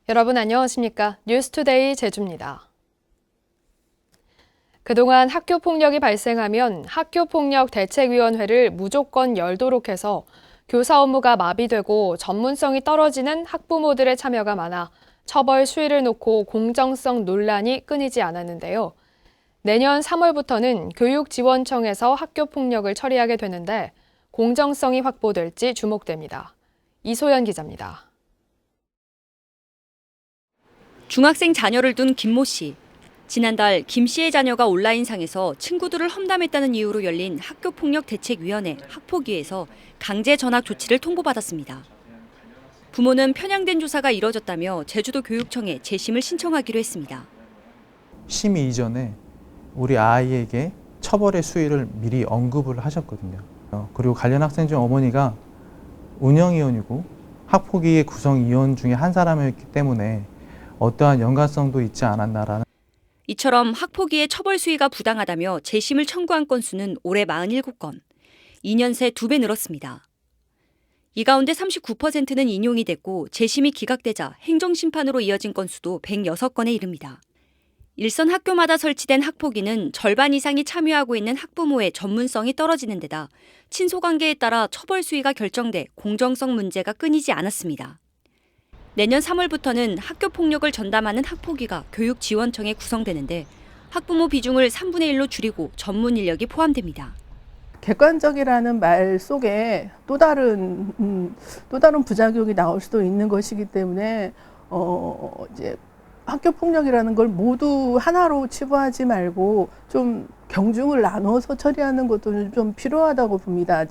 여러분 안녕하십니까? 뉴스투데이 제주입니다. 그동안 학교폭력이 발생하면 학교폭력대책위원회를 무조건 열도록 해서 교사 업무가 마비되고 전문성이 떨어지는 학부모들의 참여가 많아 처벌 수위를 놓고 공정성 논란이 끊이지 않았는데요. 내년 3월부터는 교육지원청에서 학교폭력을 처리하게 되는데 공정성이 확보될지 주목됩니다. 이소연 기자입니다. 중학생 자녀를 둔 김모 씨. 지난달 김 씨의 자녀가 온라인상에서 친구들을 험담했다는 이유로 열린 학교폭력대책위원회 학폭위에서 강제 전학 조치를 통보받았습니다. 부모는 편향된 조사가 이뤄졌다며 제주도 교육청에 재심을 신청하기로 했습니다. 심의 이전에 우리 아이에게 처벌의 수위를 미리 언급을 하셨거든요. 그리고 관련 학생 중 어머니가 운영위원이고 학폭위의 구성위원 중에 한 사람이었기 때문에 어떠한 연관성도 있지 않았나라는. 이처럼 학폭위의 처벌 수위가 부당하다며 재심을 청구한 건수는 올해 47건, 2년 새 2배 늘었습니다. 이 가운데 39%는 인용이 됐고 재심이 기각되자 행정심판으로 이어진 건수도 106건에 이릅니다. 일선 학교마다 설치된 학폭위는 절반 이상이 참여하고 있는 학부모의 전문성이 떨어지는 데다 친소관계에 따라 처벌 수위가 결정돼 공정성 문제가 끊이지 않았습니다. 내년 3월부터는 학교폭력을 전담하는 학폭위가 교육지원청에 구성되는데 학부모 비중을 3분의 1로 줄이고 전문 인력이 포함됩니다. 객관적이라는 말 속에 또 다른 부작용이 나올 수도 있는 것이기 때문에 이제 학교 폭력이라는 걸 모두 하나로 치부하지 말고 좀 경중을 나눠서 처리하는 것도 좀 필요하다고 봅니다.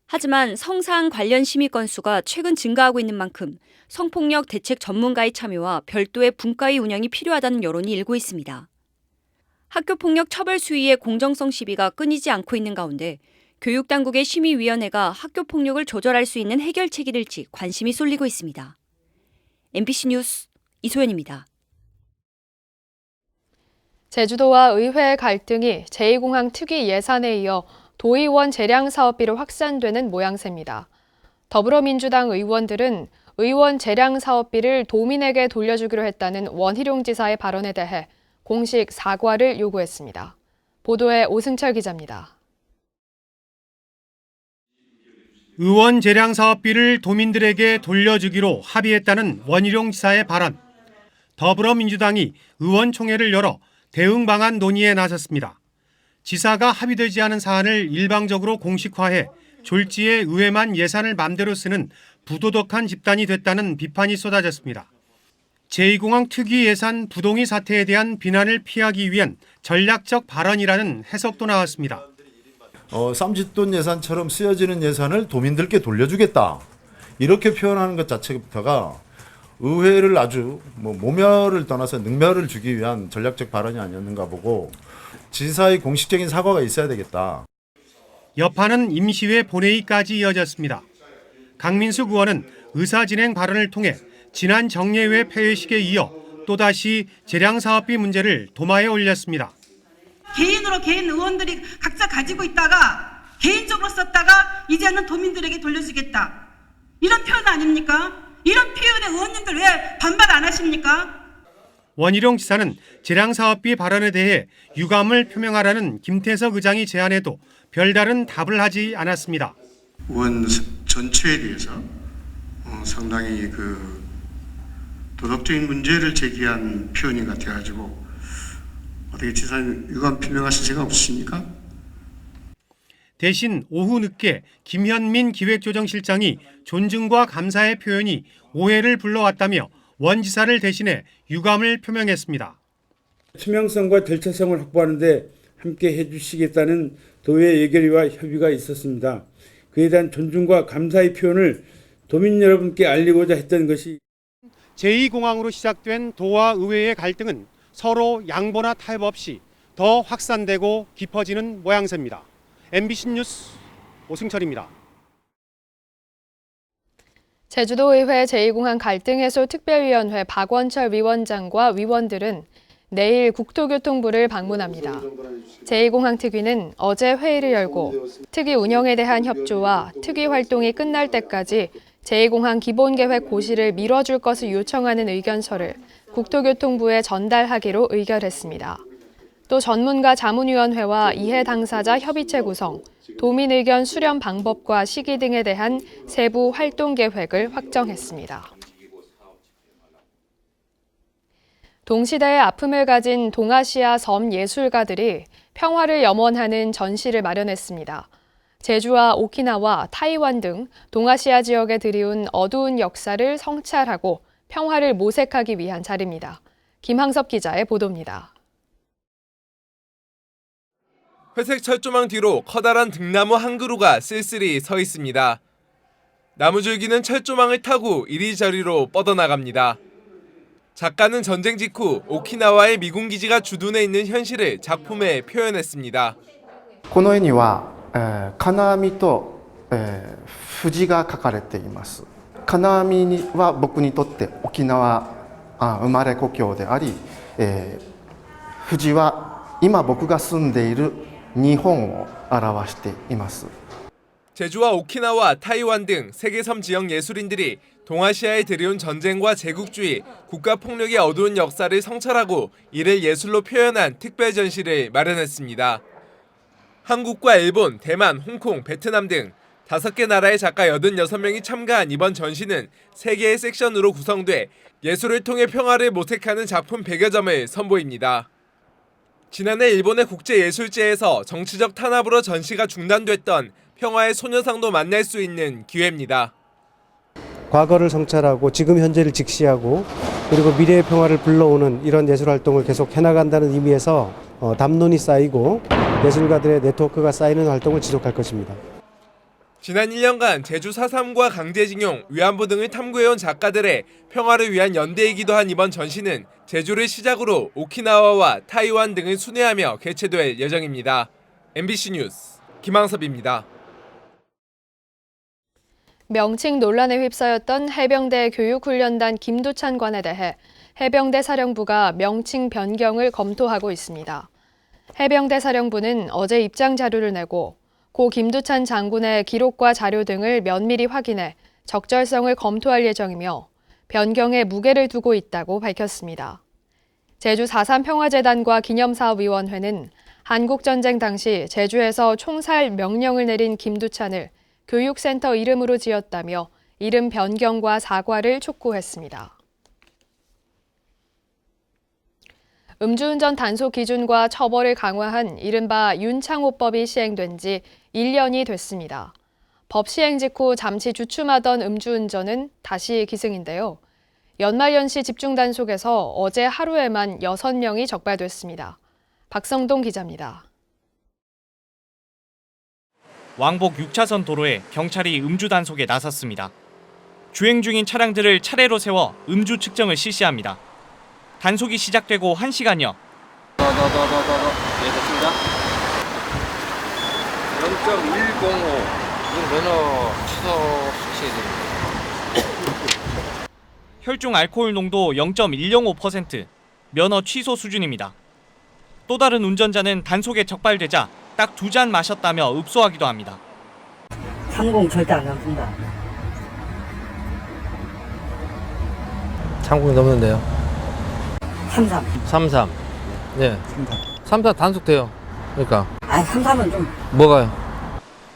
하지만 성사항 관련 심의 건수가 최근 증가하고 있는 만큼 성폭력 대책 전문가의 참여와 별도의 분과의 운영이 필요하다는 여론이 일고 있습니다. 학교폭력 처벌 수위의 공정성 시비가 끊이지 않고 있는 가운데 교육당국의 심의위원회가 학교폭력을 조절할 수 있는 해결책이 될지 관심이 쏠리고 있습니다. MBC 뉴스 이소연입니다. 제주도와 의회 갈등이 제2공항 특위 예산에 이어 도의원 재량 사업비로 확산되는 모양새입니다. 더불어민주당 의원들은 의원 재량 사업비를 도민에게 돌려주기로 했다는 원희룡 지사의 발언에 대해 공식 사과를 요구했습니다. 보도에 오승철 기자입니다. 의원 재량 사업비를 도민들에게 돌려주기로 합의했다는 원희룡 지사의 발언. 더불어민주당이 의원총회를 열어 대응 방안 논의에 나섰습니다. 지사가 합의되지 않은 사안을 일방적으로 공식화해 졸지에 의회만 예산을 맘대로 쓰는 부도덕한 집단이 됐다는 비판이 쏟아졌습니다. 제2공항 특위 예산 부동의 사태에 대한 비난을 피하기 위한 전략적 발언이라는 해석도 나왔습니다. 쌈짓돈 예산처럼 쓰여지는 예산을 도민들께 돌려주겠다. 이렇게 표현하는 것 자체부터가 의회를 아주 모멸을 떠나서 능멸을 주기 위한 전략적 발언이 아니었는가 보고 지사의 공식적인 사과가 있어야 되겠다. 여파는 임시회 본회의까지 이어졌습니다. 강민숙 의원은 의사진행 발언을 통해 지난 정례회 폐회식에 이어 또다시 재량 사업비 문제를 도마에 올렸습니다. 개인으로 개인 의원들이 각자 가지고 있다가 개인적으로 썼다가 이제는 도민들에게 돌려주겠다. 이런 표현 아닙니까? 이런 표현에 의원님들 왜 반발 안 하십니까? 원희룡 지사는 재량 사업비 발언에 대해 유감을 표명하라는 김태석 의장이 제안해도 별다른 답을 하지 않았습니다. 의원 전체에 대해서 상당히 도덕적인 문제를 제기한 표현인 것 같아가지고 어떻게 지사님 유감 표명하실 생각 없으십니까? 대신 오후 늦게 김현민 기획조정실장이 존중과 감사의 표현이 오해를 불러왔다며 원 지사를 대신해 유감을 표명했습니다. 투명성과 절차성을 확보하는 데 함께 해주시겠다는 도의 예결위와 협의가 있었습니다. 그에 대한 존중과 감사의 표현을 도민 여러분께 알리고자 했던 것이 제2공항으로 시작된 도와 의회의 갈등은 서로 양보나 타협 없이 더 확산되고 깊어지는 모양새입니다. MBC 뉴스 오승철입니다. 제주도의회 제2공항 갈등해소 특별위원회 박원철 위원장과 위원들은 내일 국토교통부를 방문합니다. 제2공항 특위는 어제 회의를 열고 특위 운영에 대한 협조와 특위 활동이 끝날 때까지 제2공항 기본계획 고시를 미뤄줄 것을 요청하는 의견서를 국토교통부에 전달하기로 의결했습니다. 또 전문가 자문위원회와 이해 당사자 협의체 구성, 도민 의견 수렴 방법과 시기 등에 대한 세부 활동 계획을 확정했습니다. 동시대의 아픔을 가진 동아시아 섬 예술가들이 평화를 염원하는 전시를 마련했습니다. 제주와 오키나와, 타이완 등 동아시아 지역에 드리운 어두운 역사를 성찰하고 평화를 모색하기 위한 자리입니다. 김항섭 기자의 보도입니다. 회색 철조망 뒤로 커다란 등나무 한 그루가 쓸쓸히 서 있습니다. 나무줄기는 철조망을 타고 이리저리로 뻗어나갑니다. 작가는 전쟁 직후 오키나와의 미군 기지가 주둔해 있는 현실을 작품에 표현했습니다. この絵には金網と富士が描かれています。金網は僕にとって沖縄生まれ故郷であり、富士は今僕が住んでいる日本を表しています。 제주와 오키나와, 타이완 등 세계섬 지역 예술인들이 동아시아에 들여온 전쟁과 제국주의, 국가폭력의 어두운 역사를 성찰하고 이를 예술로 표현한 특별 전시를 마련했습니다. 한국과 일본, 대만, 홍콩, 베트남 등 5개 나라의 작가 86명이 참가한 이번 전시는 3개의 섹션으로 구성돼 예술을 통해 평화를 모색하는 작품 100여 점을 선보입니다. 지난해 일본의 국제예술제에서 정치적 탄압으로 전시가 중단됐던 평화의 소녀상도 만날 수 있는 기회입니다. 과거를 성찰하고 지금 현재를 직시하고 그리고 미래의 평화를 불러오는 이런 예술 활동을 계속 해나간다는 의미에서 담론이 쌓이고 예술가들의 네트워크가 쌓이는 활동을 지속할 것입니다. 지난 1년간 제주 4.3과 강제징용, 위안부 등을 탐구해온 작가들의 평화를 위한 연대이기도 한 이번 전시는 제주를 시작으로 오키나와와 타이완 등을 순회하며 개최될 예정입니다. MBC 뉴스 김항섭입니다. 명칭 논란에 휩싸였던 해병대 교육훈련단 김두찬 관에 대해 해병대 사령부가 명칭 변경을 검토하고 있습니다. 해병대 사령부는 어제 입장 자료를 내고 고 김두찬 장군의 기록과 자료 등을 면밀히 확인해 적절성을 검토할 예정이며 변경에 무게를 두고 있다고 밝혔습니다. 제주 4.3 평화재단과 기념사업위원회는 한국전쟁 당시 제주에서 총살 명령을 내린 김두찬을 교육센터 이름으로 지었다며 이름 변경과 사과를 촉구했습니다. 음주운전 단속 기준과 처벌을 강화한 이른바 윤창호법이 시행된 지 1년이 됐습니다. 법 시행 직후 잠시 주춤하던 음주운전은 다시 기승인데요. 연말연시 집중단속에서 어제 하루에만 6명이 적발됐습니다. 박성동 기자입니다. 왕복 6차선 도로에 경찰이 음주 단속에 나섰습니다. 주행 중인 차량들을 차례로 세워 음주 측정을 실시합니다. 단속이 시작되고 1시간여. 네, 됐습니다. 0.105. 이건 면허 취소 수치해드립니다. 혈중 알코올 농도 0.105%, 면허 취소 수준입니다. 또 다른 운전자는 단속에 적발되자 딱 2잔 마셨다며 읍소하기도 합니다. 30 절대 안 넘습니다. 30 넘는데요. 33. 33. 네. 33 단속돼요. 그러니까. 33은 좀. 뭐가요?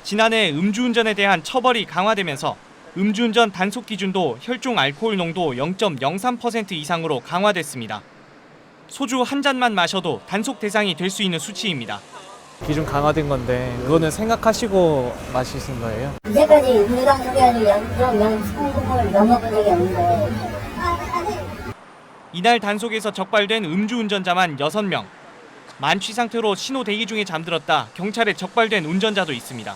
지난해 음주운전에 대한 처벌이 강화되면서 음주운전 단속 기준도 혈중 알코올 농도 0.03% 이상으로 강화됐습니다. 소주 한 잔만 마셔도 단속 대상이 될 수 있는 수치입니다. 기준 강화된 건데 그거는 생각하시고 마시신 거예요? 이제까지 음주 단속이 0.03%를 넘어본 적이 없는데. 이날 단속에서 적발된 음주운전자만 6명. 만취 상태로 신호 대기 중에 잠들었다 경찰에 적발된 운전자도 있습니다.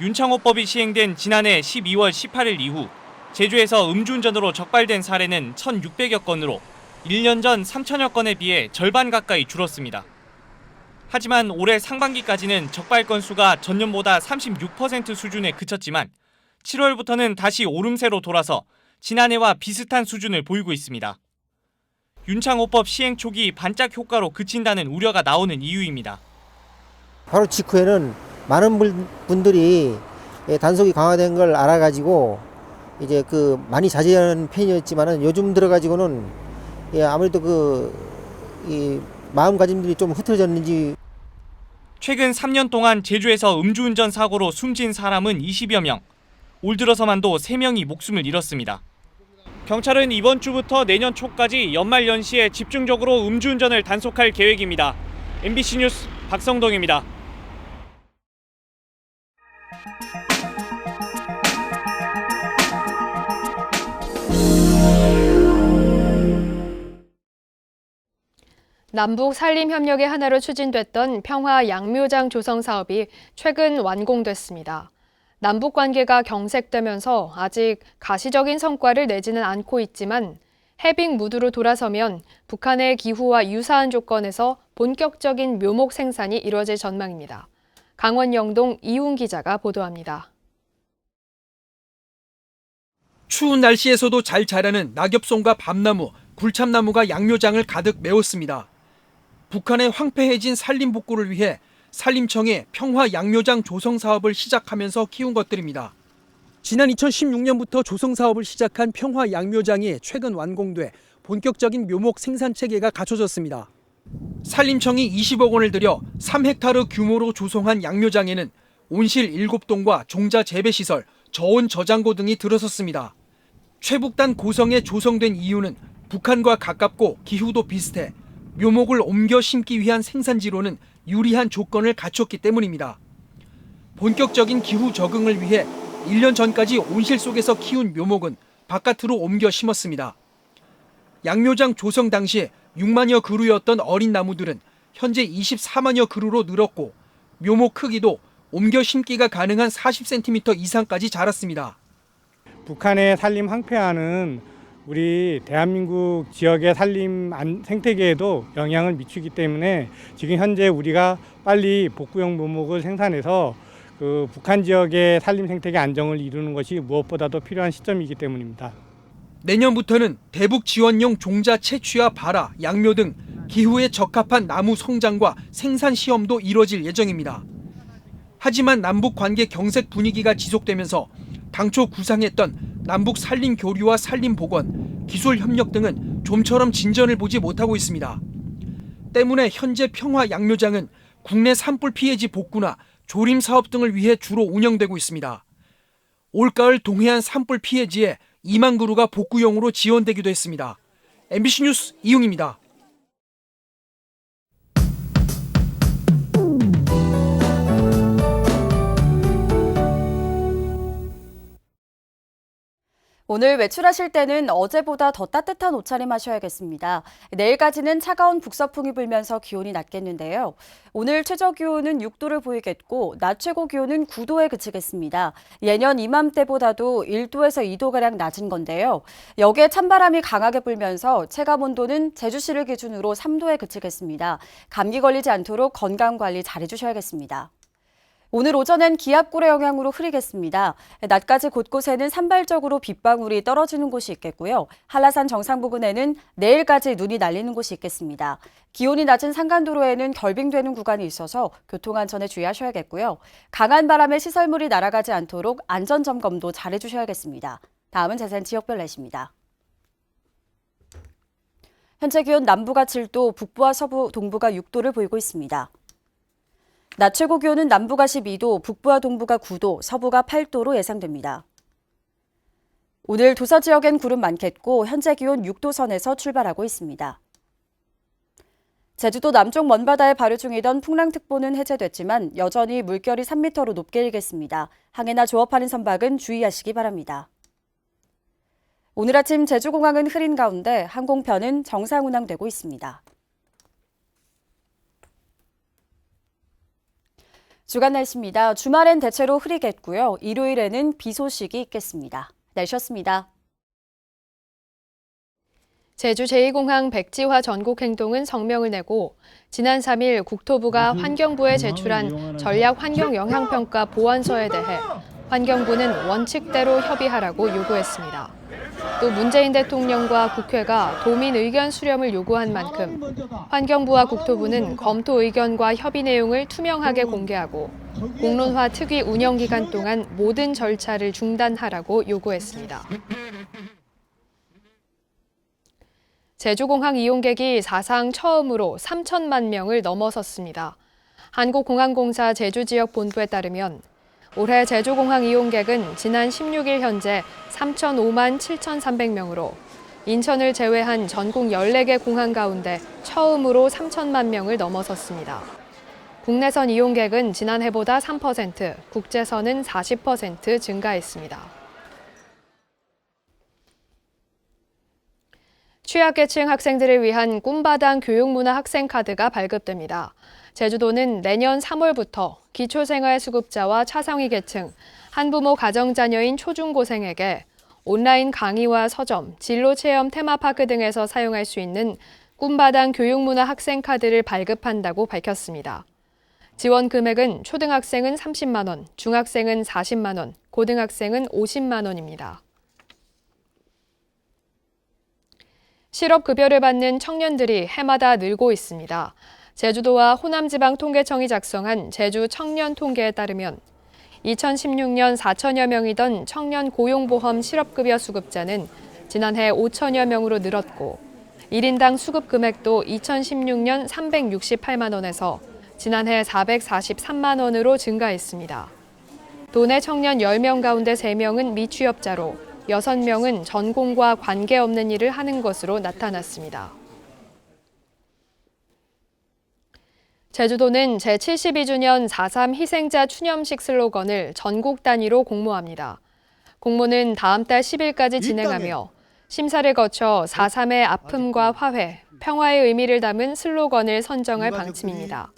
윤창호법이 시행된 지난해 12월 18일 이후 제주에서 음주운전으로 적발된 사례는 1,600여 건으로 1년 전 3천여 건에 비해 절반 가까이 줄었습니다. 하지만 올해 상반기까지는 적발 건수가 전년보다 36% 수준에 그쳤지만 7월부터는 다시 오름세로 돌아서 지난해와 비슷한 수준을 보이고 있습니다. 윤창호법 시행 초기 반짝 효과로 그친다는 우려가 나오는 이유입니다. 바로 직후에는 많은 분들이 단속이 강화된 걸 알아가지고 이제 그 많이 자제하는 편이었지만은 요즘 들어가지고는 아무래도 이 마음가짐들이 좀 흐트러졌는지. 최근 3년 동안 제주에서 음주운전 사고로 숨진 사람은 20여 명. 올 들어서만도 3명이 목숨을 잃었습니다. 경찰은 이번 주부터 내년 초까지 연말연시에 집중적으로 음주운전을 단속할 계획입니다. MBC 뉴스 박성동입니다. 남북 산림협력의 하나로 추진됐던 평화 양묘장 조성 사업이 최근 완공됐습니다. 남북 관계가 경색되면서 아직 가시적인 성과를 내지는 않고 있지만 해빙 무드로 돌아서면 북한의 기후와 유사한 조건에서 본격적인 묘목 생산이 이뤄질 전망입니다. 강원 영동 이훈 기자가 보도합니다. 추운 날씨에서도 잘 자라는 낙엽송과 밤나무, 불참나무가 양묘장을 가득 메웠습니다. 북한의 황폐해진 산림 복구를 위해 산림청이 평화 양묘장 조성 사업을 시작하면서 키운 것들입니다. 지난 2016년부터 조성 사업을 시작한 평화 양묘장이 최근 완공돼 본격적인 묘목 생산 체계가 갖춰졌습니다. 산림청이 20억 원을 들여 3헥타르 규모로 조성한 양묘장에는 온실 7동과 종자 재배시설, 저온 저장고 등이 들어섰습니다. 최북단 고성에 조성된 이유는 북한과 가깝고 기후도 비슷해 묘목을 옮겨 심기 위한 생산지로는 유리한 조건을 갖췄기 때문입니다. 본격적인 기후 적응을 위해 1년 전까지 온실 속에서 키운 묘목은 바깥으로 옮겨 심었습니다. 양묘장 조성 당시 6만여 그루였던 어린 나무들은 현재 24만여 그루로 늘었고 묘목 크기도 옮겨 심기가 가능한 40cm 이상까지 자랐습니다. 북한의 산림 황폐화는 우리 대한민국 지역의 산림 생태계에도 영향을 미치기 때문에 지금 현재 우리가 빨리 복구용 묘목을 생산해서 그 북한 지역의 산림 생태계 안정을 이루는 것이 무엇보다도 필요한 시점이기 때문입니다. 내년부터는 대북 지원용 종자 채취와 발화, 양묘 등 기후에 적합한 나무 성장과 생산 시험도 이뤄질 예정입니다. 하지만 남북 관계 경색 분위기가 지속되면서 당초 구상했던 남북 산림 교류와 산림 복원, 기술 협력 등은 좀처럼 진전을 보지 못하고 있습니다. 때문에 현재 평화 양묘장은 국내 산불 피해지 복구나 조림 사업 등을 위해 주로 운영되고 있습니다. 올가을 동해안 산불 피해지에 2만 그루가 복구용으로 지원되기도 했습니다. MBC 뉴스 이웅입니다. 오늘 외출하실 때는 어제보다 더 따뜻한 옷차림 하셔야겠습니다. 내일까지는 차가운 북서풍이 불면서 기온이 낮겠는데요. 오늘 최저 기온은 6도를 보이겠고 낮 최고 기온은 9도에 그치겠습니다. 예년 이맘때보다도 1도에서 2도가량 낮은 건데요. 여기에 찬바람이 강하게 불면서 체감온도는 제주시를 기준으로 3도에 그치겠습니다. 감기 걸리지 않도록 건강관리 잘해주셔야겠습니다. 오늘 오전엔 기압골의 영향으로 흐리겠습니다. 낮까지 곳곳에는 산발적으로 빗방울이 떨어지는 곳이 있겠고요. 한라산 정상 부근에는 내일까지 눈이 날리는 곳이 있겠습니다. 기온이 낮은 산간도로에는 결빙되는 구간이 있어서 교통안전에 주의하셔야겠고요. 강한 바람에 시설물이 날아가지 않도록 안전점검도 잘해주셔야겠습니다. 다음은 자세한 지역별 날씨입니다. 현재 기온 남부가 7도, 북부와 서부, 동부가 6도를 보이고 있습니다. 낮 최고 기온은 남부가 12도, 북부와 동부가 9도, 서부가 8도로 예상됩니다. 오늘 도서 지역엔 구름 많겠고 현재 기온 6도 선에서 출발하고 있습니다. 제주도 남쪽 먼바다에 발효 중이던 풍랑특보는 해제됐지만 여전히 물결이 3m로 높게 일겠습니다. 항해나 조업하는 선박은 주의하시기 바랍니다. 오늘 아침 제주공항은 흐린 가운데 항공편은 정상 운항되고 있습니다. 주간 날씨입니다. 주말엔 대체로 흐리겠고요. 일요일에는 비 소식이 있겠습니다. 날씨였습니다. 제주 제2공항 백지화 전국행동은 성명을 내고 지난 3일 국토부가 환경부에 제출한 전략 환경 영향평가 보완서에 대해 환경부는 원칙대로 협의하라고 요구했습니다. 또 문재인 대통령과 국회가 도민 의견 수렴을 요구한 만큼 환경부와 국토부는 검토 의견과 협의 내용을 투명하게 공개하고 공론화 특위 운영 기간 동안 모든 절차를 중단하라고 요구했습니다. 제주공항 이용객이 사상 처음으로 3천만 명을 넘어섰습니다. 한국공항공사 제주지역본부에 따르면 올해 제주공항 이용객은 지난 16일 현재 3,005만 7,300명으로 인천을 제외한 전국 14개 공항 가운데 처음으로 3천만 명을 넘어섰습니다. 국내선 이용객은 지난해보다 3%, 국제선은 40% 증가했습니다. 취약계층 학생들을 위한 꿈바당 교육문화 학생카드가 발급됩니다. 제주도는 내년 3월부터 기초생활수급자와 차상위 계층, 한부모 가정자녀인 초중고생에게 온라인 강의와 서점, 진로체험 테마파크 등에서 사용할 수 있는 꿈바당 교육문화 학생카드를 발급한다고 밝혔습니다. 지원 금액은 초등학생은 30만 원, 중학생은 40만 원, 고등학생은 50만 원입니다. 실업급여를 받는 청년들이 해마다 늘고 있습니다. 제주도와 호남지방통계청이 작성한 제주 청년 통계에 따르면 2016년 4천여 명이던 청년 고용보험 실업급여 수급자는 지난해 5천여 명으로 늘었고 1인당 수급 금액도 2016년 368만 원에서 지난해 443만 원으로 증가했습니다. 도내 청년 10명 가운데 3명은 미취업자로 6명은 전공과 관계없는 일을 하는 것으로 나타났습니다. 제주도는 제72주년 4.3 희생자 추념식 슬로건을 전국 단위로 공모합니다. 공모는 다음 달 10일까지 진행하며 심사를 거쳐 4.3의 아픔과 화해, 평화의 의미를 담은 슬로건을 선정할 방침입니다.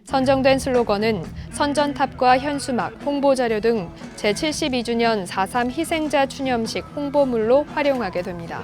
선정된 슬로건은 선전탑과 현수막, 홍보자료 등 제72주년 4.3 희생자 추념식 홍보물로 활용하게 됩니다.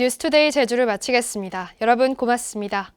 뉴스투데이 제주를 마치겠습니다. 여러분 고맙습니다.